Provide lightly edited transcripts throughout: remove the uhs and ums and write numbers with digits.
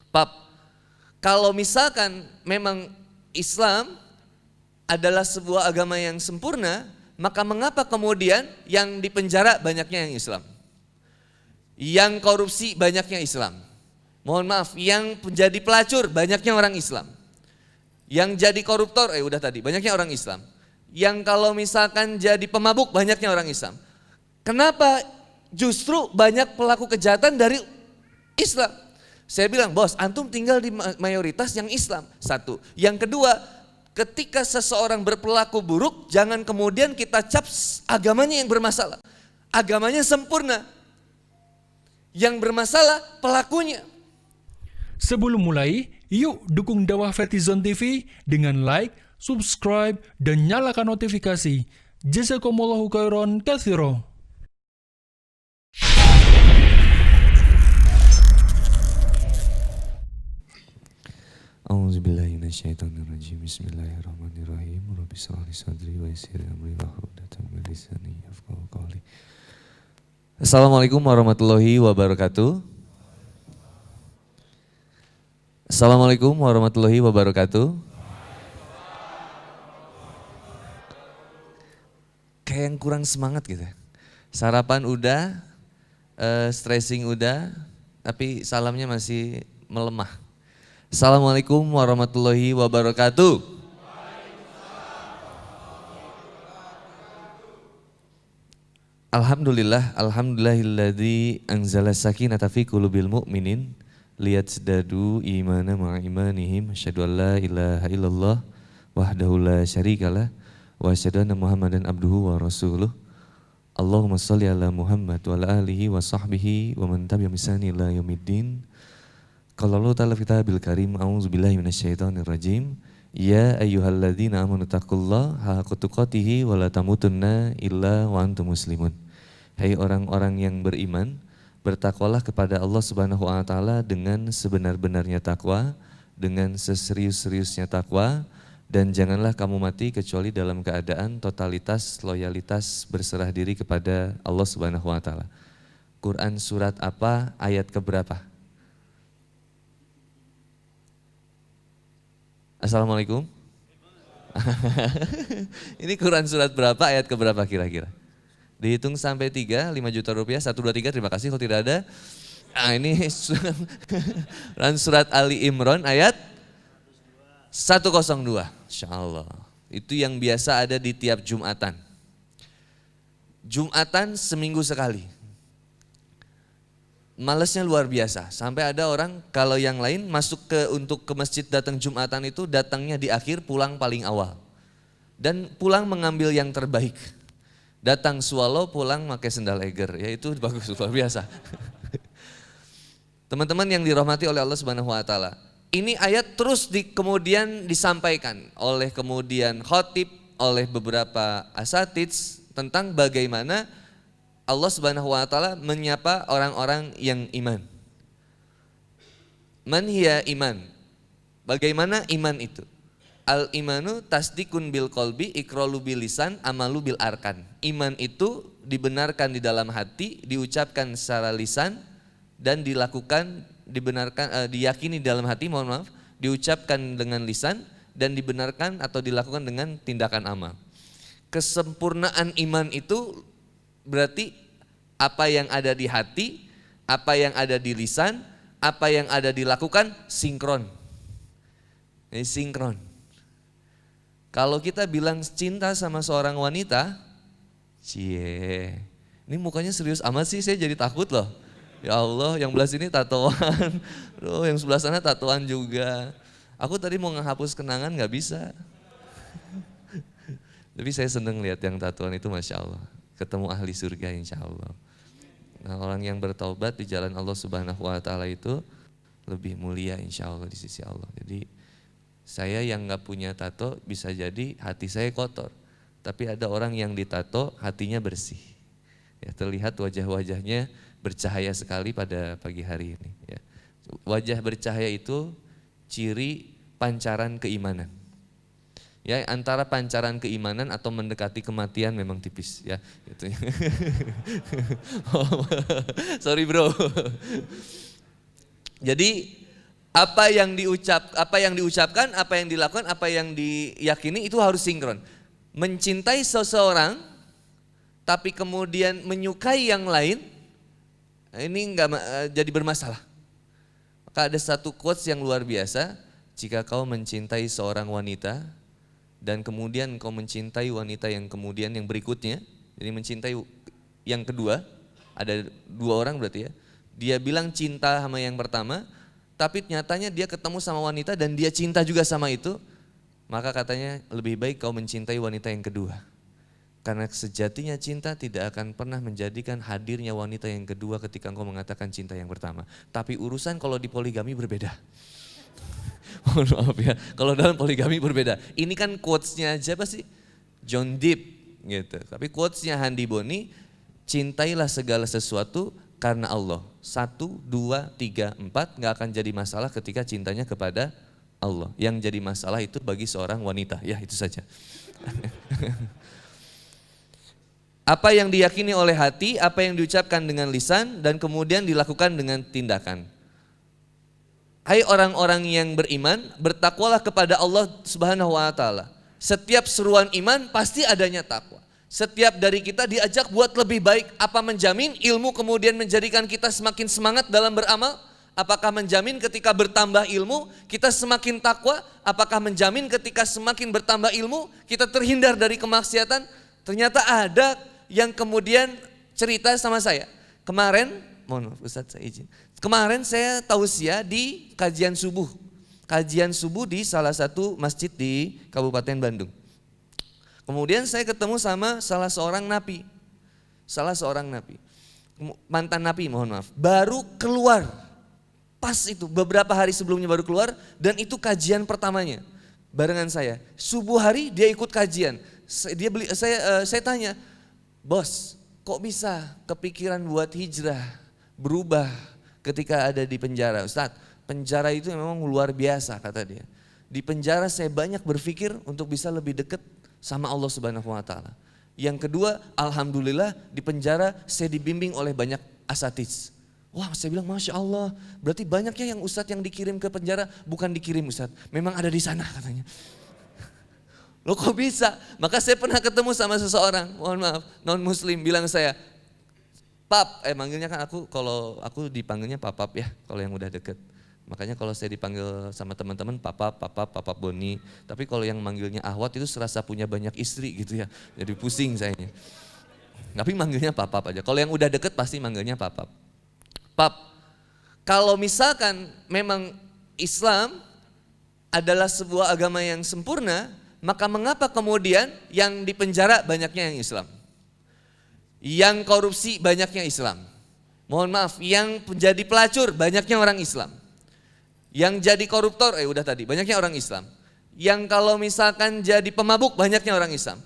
Pap, kalau misalkan memang Islam adalah sebuah agama yang sempurna, maka mengapa kemudian yang dipenjara banyaknya yang Islam? Yang korupsi banyaknya Islam. Mohon maaf, yang menjadi pelacur banyaknya orang Islam. Yang jadi koruptor, udah tadi, banyaknya orang Islam. Yang kalau misalkan jadi pemabuk banyaknya orang Islam. Kenapa justru banyak pelaku kejahatan dari Islam? Saya bilang, bos, antum tinggal di mayoritas yang Islam. Satu. Yang kedua, ketika seseorang berperilaku buruk, jangan kemudian kita cap agamanya yang bermasalah. Agamanya sempurna. Yang bermasalah pelakunya. Sebelum mulai, yuk dukung dakwah Vertizon TV dengan like, subscribe, dan nyalakan notifikasi. Jazakumullahu khairan katsira. A'udzubillahi minasyaitonirrajim. Bismillahirrahmanirrahim. Rabbi shrah li sadri wa yassir li amri wahlul 'uqdatam min lisani yafqahu qawli. Assalamualaikum warahmatullahi wabarakatuh. Assalamualaikum warahmatullahi wabarakatuh. Kayak yang kurang semangat gitu. Sarapan udah, stressing udah, tapi salamnya masih melemah. Assalamualaikum warahmatullahi wabarakatuh. Alhamdulillahilladzi anzala sakinata fi qulubil mu'minin liyazdadu imana ma'a imanihim. Asyhadu an la ilaha illallah wahdahu la syarikalah wa asyhadu anna Muhammadan abduhu wa rasuluh. Allahumma shalli ala Muhammad wa ala alihi wa sahbihi wa man tabi'ahum bi ihsan ila yaumiddin. Qala Allah ta'ala fi kitabil karim, a'udzubillahi minasyaitonir rajim. Ya ayyuhalladzina amanu taqullaha haqqa tuqatih wa la tamutunna illa wa antum muslimun. Hai orang-orang yang beriman, bertakwalah kepada Allah Subhanahu wa taala dengan sebenar-benarnya takwa, dengan seserius-seriusnya takwa, dan janganlah kamu mati kecuali dalam keadaan totalitas loyalitas berserah diri kepada Allah Subhanahu wa taala. Quran surat apa, ayat keberapa? Assalamualaikum. Ini Quran surat berapa, ayat keberapa kira-kira? Dihitung sampai 3, 5 juta rupiah, 1, 2, 3, terima kasih kalau tidak ada. Nah ini Quran surat Ali Imran ayat 102, Insya Allah. Itu yang biasa ada di tiap Jumatan. Jumatan seminggu sekali. Malesnya luar biasa, sampai ada orang kalau yang lain masuk untuk ke masjid datang Jumatan itu datangnya di akhir, pulang paling awal. Dan pulang mengambil yang terbaik. Datang swallow, pulang pakai sendal eger, ya itu bagus, luar biasa. Teman-teman yang dirahmati oleh Allah Subhanahu wa taala. Ini ayat terus kemudian disampaikan oleh kemudian khotib, oleh beberapa asatidz tentang bagaimana Allah Subhanahu wa taala menyapa orang-orang yang iman. Man hiya iman? Bagaimana iman itu? Al imanu tasdikun bil qalbi, iqralu bil lisan, amalu bil arkan. Iman itu dibenarkan di dalam hati, diucapkan secara lisan dan dilakukan diyakini di dalam hati, diucapkan dengan lisan dan dibenarkan atau dilakukan dengan tindakan amal. Kesempurnaan iman itu berarti apa yang ada di hati, apa yang ada di lisan, apa yang ada dilakukan sinkron. Ini sinkron. Kalau kita bilang cinta sama seorang wanita, ini mukanya serius amat sih, saya jadi takut loh. Ya Allah, yang belah sini tatoan, yang sebelah sana tatoan juga. Aku tadi mau ngehapus kenangan gak bisa. Tapi saya seneng lihat yang tatoan itu, Masya Allah. Ketemu ahli surga insya Allah. Nah, orang yang bertaubat di jalan Allah Subhanahu wa taala itu lebih mulia insya Allah di sisi Allah. Jadi saya yang gak punya tato bisa jadi hati saya kotor. Tapi ada orang yang ditato hatinya bersih. Ya, terlihat wajah-wajahnya bercahaya sekali pada pagi hari ini. Ya. Wajah bercahaya itu ciri pancaran keimanan. Ya, antara pancaran keimanan atau mendekati kematian memang tipis ya. Gitu. Sorry bro. Jadi Apa yang diucapkan, apa yang dilakukan, apa yang diyakini itu harus sinkron. Mencintai seseorang tapi kemudian menyukai yang lain, ini enggak jadi bermasalah. Maka ada satu quotes yang luar biasa, jika kau mencintai seorang wanita dan kemudian kau mencintai wanita yang kemudian yang berikutnya, jadi mencintai yang kedua, ada dua orang berarti ya. Dia bilang cinta sama yang pertama, tapi nyatanya dia ketemu sama wanita dan dia cinta juga sama itu, maka katanya lebih baik kau mencintai wanita yang kedua. Karena sejatinya cinta tidak akan pernah menjadikan hadirnya wanita yang kedua ketika engkau mengatakan cinta yang pertama. Tapi urusan kalau di poligami berbeda. Mohon maaf ya, kalau dalam poligami berbeda. Ini kan quotes-nya aja apa sih? John Deep gitu. Tapi quotes-nya Handi Boni, cintailah segala sesuatu karena Allah. 1, 2, 3, 4 gak akan jadi masalah ketika cintanya kepada Allah. Yang jadi masalah itu bagi seorang wanita. Ya itu saja. Apa yang diyakini oleh hati, apa yang diucapkan dengan lisan, dan kemudian dilakukan dengan tindakan. Hai orang-orang yang beriman, bertakwalah kepada Allah Subhanahu wa taala. Setiap seruan iman pasti adanya takwa. Setiap dari kita diajak buat lebih baik. Apa menjamin ilmu kemudian menjadikan kita semakin semangat dalam beramal? Apakah menjamin ketika bertambah ilmu kita semakin takwa? Apakah menjamin ketika semakin bertambah ilmu kita terhindar dari kemaksiatan? Ternyata ada yang kemudian cerita sama saya. Kemarin, mohon maaf Ustadz saya izin. Kemarin saya tausiah di kajian subuh. Kajian subuh di salah satu masjid di Kabupaten Bandung. Kemudian saya ketemu sama salah seorang napi. Mantan napi, mohon maaf. Baru keluar. Pas itu beberapa hari sebelumnya baru keluar dan itu kajian pertamanya. Barengan saya. Subuh hari dia ikut kajian. Saya tanya, "Bos, kok bisa kepikiran buat hijrah, berubah ketika ada di penjara?" "Ustadz, penjara itu memang luar biasa," kata dia. "Di penjara saya banyak berpikir untuk bisa lebih dekat sama Allah Subhanahu wa taala. Yang kedua, alhamdulillah di penjara saya dibimbing oleh banyak asatiz." Wah, saya bilang Masya Allah, berarti banyaknya yang ustadz yang dikirim ke penjara, bukan dikirim ustadz, memang ada di sana katanya. Loh kok bisa? Maka saya pernah ketemu sama seseorang, mohon maaf, non muslim, bilang saya, "Pap," manggilnya kan kalau aku dipanggilnya papap ya, kalau yang udah deket. Makanya kalau saya dipanggil sama teman-teman papap Boni. Tapi kalau yang manggilnya Ahwat itu serasa punya banyak istri gitu ya. Jadi pusing sayanya. Tapi manggilnya papap aja. Kalau yang udah deket pasti manggilnya papap. "Pap, kalau misalkan memang Islam adalah sebuah agama yang sempurna, maka mengapa kemudian yang dipenjara banyaknya yang Islam? Yang korupsi banyaknya Islam. Mohon maaf, yang menjadi pelacur banyaknya orang Islam. Yang jadi koruptor, udah tadi, banyaknya orang Islam. Yang kalau misalkan jadi pemabuk, banyaknya orang Islam.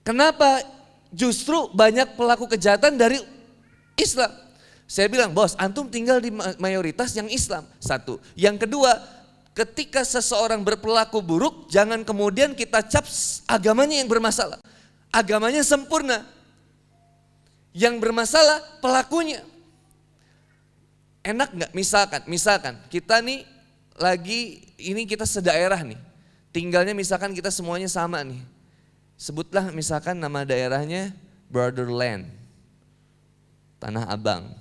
Kenapa justru banyak pelaku kejahatan dari Islam?" Saya bilang, "Bos, antum tinggal di mayoritas yang Islam." Satu. Yang kedua, ketika seseorang berperilaku buruk, jangan kemudian kita cap agamanya yang bermasalah. Agamanya sempurna. Yang bermasalah pelakunya. Enak nggak? Misalkan kita nih kita sedaerah nih. Tinggalnya misalkan kita semuanya sama nih. Sebutlah misalkan nama daerahnya Brotherland, Tanah Abang.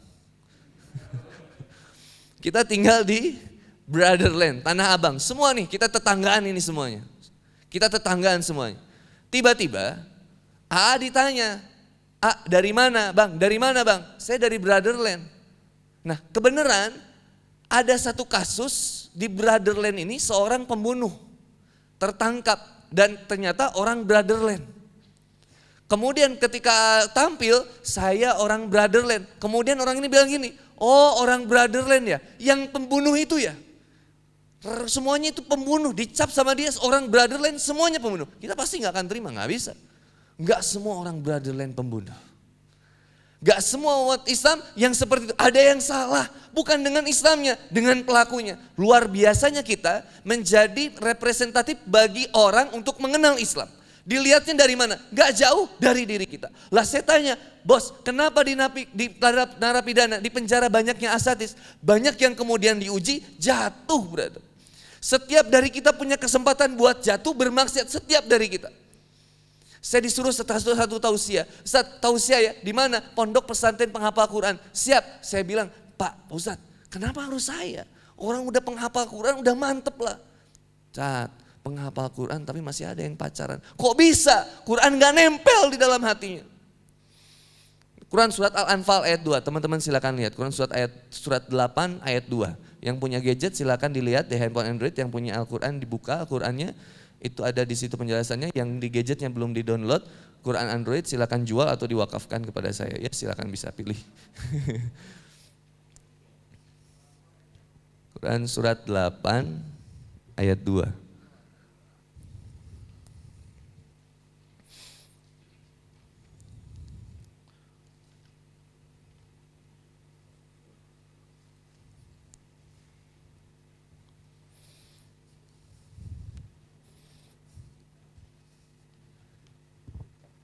Kita tinggal di Brotherland, Tanah Abang. Semua nih kita tetanggaan ini semuanya. Kita tetanggaan semuanya. Tiba-tiba AA ditanya, "A, dari mana Bang? Dari mana Bang?" "Saya dari Brotherland." Nah, kebenaran ada satu kasus di Brotherland ini seorang pembunuh tertangkap dan ternyata orang Brotherland. Kemudian ketika tampil, "Saya orang Brotherland." Kemudian orang ini bilang gini, "Oh, orang Brotherland ya, yang pembunuh itu ya." Semuanya itu pembunuh, dicap sama dia orang Brotherland, semuanya pembunuh. Kita pasti gak akan terima, gak bisa. Gak semua orang Brotherland pembunuh. Gak semua umat Islam yang seperti itu. Ada yang salah, bukan dengan Islamnya, dengan pelakunya. Luar biasanya kita menjadi representatif bagi orang untuk mengenal Islam. Dilihatnya dari mana? Gak jauh dari diri kita. Lah saya tanya, bos, kenapa di narapidana, di penjara banyaknya asatis? Banyak yang kemudian diuji jatuh, brother. Setiap dari kita punya kesempatan buat jatuh bermaksiat, setiap dari kita. Saya disuruh satu tausiah. Ustaz, tausiah ya, di mana? Pondok pesantren penghafal Quran. Siap, saya bilang, Pak Ustaz, kenapa harus saya? Orang udah penghafal Quran, udah mantep lah. Ustaz, penghafal Quran tapi masih ada yang pacaran. Kok bisa? Quran gak nempel di dalam hatinya. Quran surat Al-Anfal ayat 2, teman-teman silakan lihat. Quran surat 8 ayat 2. Yang punya gadget silakan dilihat di handphone Android, yang punya Al-Quran dibuka Al-Qurannya. Itu ada di situ penjelasannya, yang di gadgetnya belum di-download. Quran Android silakan jual atau diwakafkan kepada saya. Ya silakan bisa pilih. Quran surat 8 ayat 2.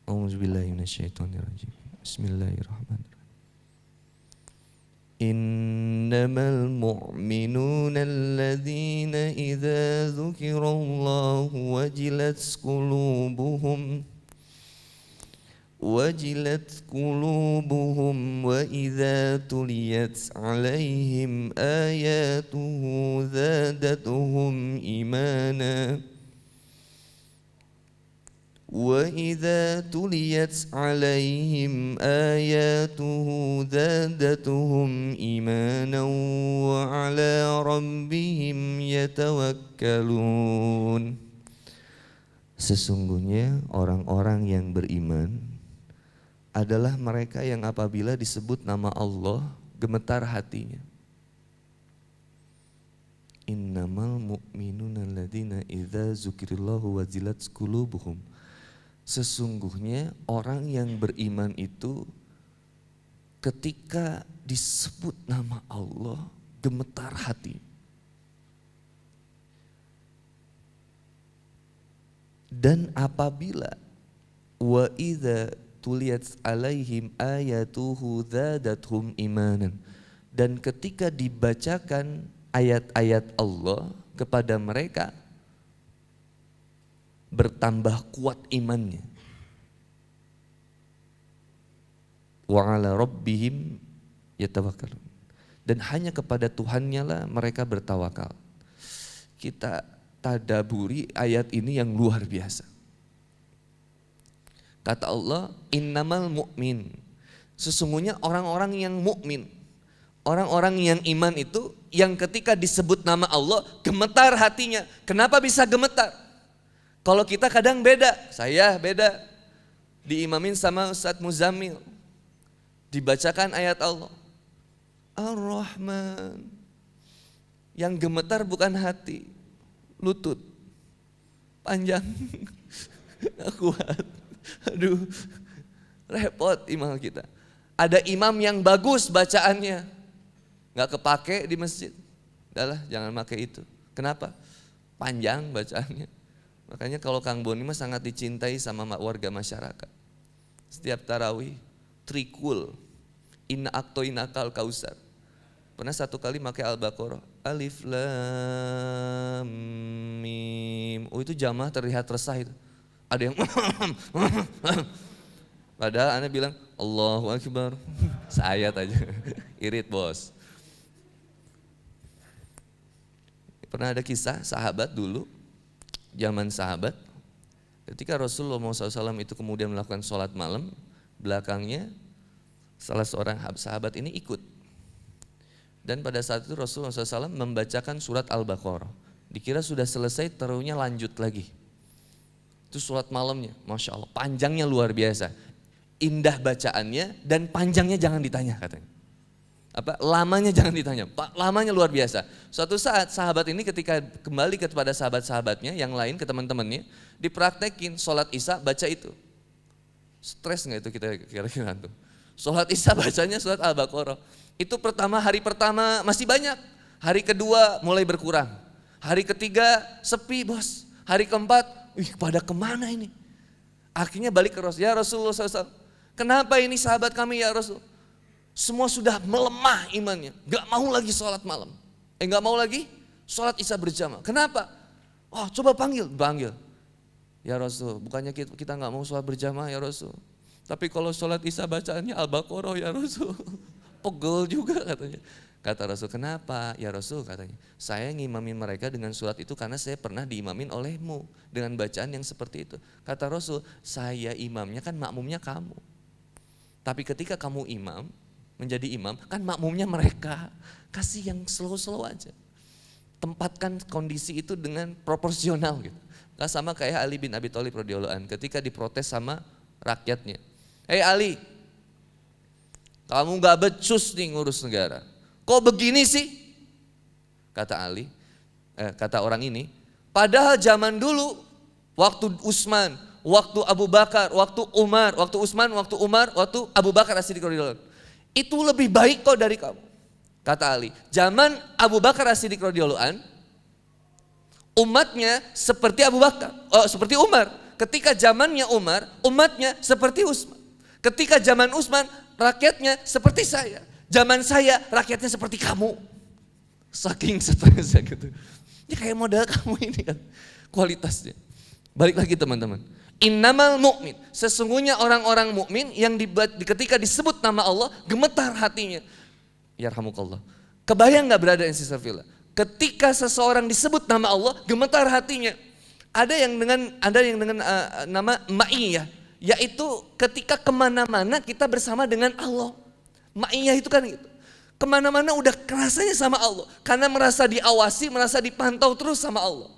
A'udzubillahi minasyaitonirrajim. Bismillahirrahmanirrahim. Innamal mu'minuna alladzina idza dzukirallahu wajilat qulubuhum wa idza tuliyat 'alaihim ayatuhu zadatuhum imana. وَإِذَا تُلِيَتْ عَلَيْهِمْ آيَاتُهُ زَادَتْهُمْ إِيمَانًا وَعَلَى رَبِّهِمْ يَتَوَكَّلُونَ. Sesungguhnya orang-orang yang beriman adalah mereka yang apabila disebut nama Allah gemetar hatinya. Innamal mu'minuna alladzina idza dzukirallahu wajilat qulubuhum. Sesungguhnya orang yang beriman itu ketika disebut nama Allah gemetar hati. Dan apabila wa idza tuliyat alaihim ayatuhu zadatuhum imanan, dan ketika dibacakan ayat-ayat Allah kepada mereka bertambah kuat imannya. Wa ala rabbihim yatawakkalun. Dan hanya kepada Tuhannya lah mereka bertawakal. Kita tadaburi ayat ini yang luar biasa. Kata Allah, innamal mu'min. Sesungguhnya orang-orang yang mukmin, orang-orang yang iman itu yang ketika disebut nama Allah gemetar hatinya. Kenapa bisa gemetar? Kalau kita kadang beda, saya beda. Diimamin sama Ustadz Muzammil. Dibacakan ayat Allah. Ar-Rahman. Yang gemetar bukan hati, lutut. Panjang. Gak kuat. Aduh, repot imam kita. Ada imam yang bagus bacaannya, gak kepake di masjid. Udahlah, jangan pakai itu. Kenapa? Panjang bacaannya. Makanya kalau Kang Boni mah sangat dicintai sama warga masyarakat. Setiap tarawih, trikul, inna aktoinakal kausar. Pernah satu kali pakai Al-Baqarah, alif lam mim. Oh itu jamaah terlihat resah itu. Ada yang padahal Anda bilang Allahu Akbar. Seayat aja. Irit bos. Pernah ada kisah sahabat dulu, zaman sahabat, ketika Rasulullah SAW itu kemudian melakukan sholat malam, belakangnya salah seorang sahabat ini ikut. Dan pada saat itu Rasulullah SAW membacakan surat Al-Baqarah. Dikira sudah selesai, terunya lanjut lagi. Itu sholat malamnya, Masya Allah, panjangnya luar biasa. Indah bacaannya dan panjangnya jangan ditanya katanya. Lamanya jangan ditanya, lamanya luar biasa. Suatu saat sahabat ini ketika kembali kepada sahabat-sahabatnya yang lain, ke teman-temannya, dipraktekin sholat isya baca itu. Stres gak itu kita kira-kira tuh? Sholat isya bacanya surat Al-Baqarah. Itu hari pertama masih banyak, hari kedua mulai berkurang, hari ketiga sepi bos, hari keempat, pada kemana ini? Akhirnya balik ke Rasul, ya Rasulullah SAW, kenapa ini sahabat kami ya Rasul? Semua sudah melemah imannya, gak mau lagi sholat malam. Gak mau lagi sholat isya berjamaah. Kenapa? Oh coba panggil. Ya Rasul, bukannya kita gak mau sholat berjamaah ya Rasul. Tapi kalau sholat isya bacaannya Al-Baqarah ya Rasul. Pegel juga katanya. Kata Rasul, kenapa? Ya Rasul katanya, saya ngimamin mereka dengan surat itu karena saya pernah diimamin olehmu dengan bacaan yang seperti itu. Kata Rasul, saya imamnya kan makmumnya kamu. Tapi ketika kamu imam, menjadi imam, kan makmumnya mereka. Kasih yang slow-slow aja. Tempatkan kondisi itu dengan proporsional gitu. Gak sama kayak Ali bin Abi Thalib radhiyallahu anhu ketika diprotes sama rakyatnya. Hei Ali, kamu gak becus nih ngurus negara. Kok begini sih? Kata Ali, kata orang ini, padahal zaman dulu, waktu Utsman, waktu Abu Bakar, waktu Umar, waktu Utsman, waktu Umar, waktu Abu Bakar As-Siddiq radhiyallahu anhu, itu lebih baik kok dari kamu. Kata Ali, zaman Abu Bakar As-Siddiq radhiyallahu anhu, umatnya seperti Abu Bakar, seperti Umar. Ketika zamannya Umar, umatnya seperti Utsman. Ketika zaman Utsman, rakyatnya seperti saya. Zaman saya, rakyatnya seperti kamu. Saking stresnya gitu. Ini kayak modal kamu ini kan, kualitasnya. Balik lagi teman-teman. Innamal mu'min, sesungguhnya orang-orang mukmin yang ketika disebut nama Allah, gemetar hatinya. Yarhamukallah. Kebayang gak berada Sister Villa? Ketika seseorang disebut nama Allah, gemetar hatinya. Ada yang dengan nama ma'iyah, yaitu ketika kemana-mana kita bersama dengan Allah. Ma'iyah itu kan gitu. Kemana-mana udah rasanya sama Allah. Karena merasa diawasi, merasa dipantau terus sama Allah.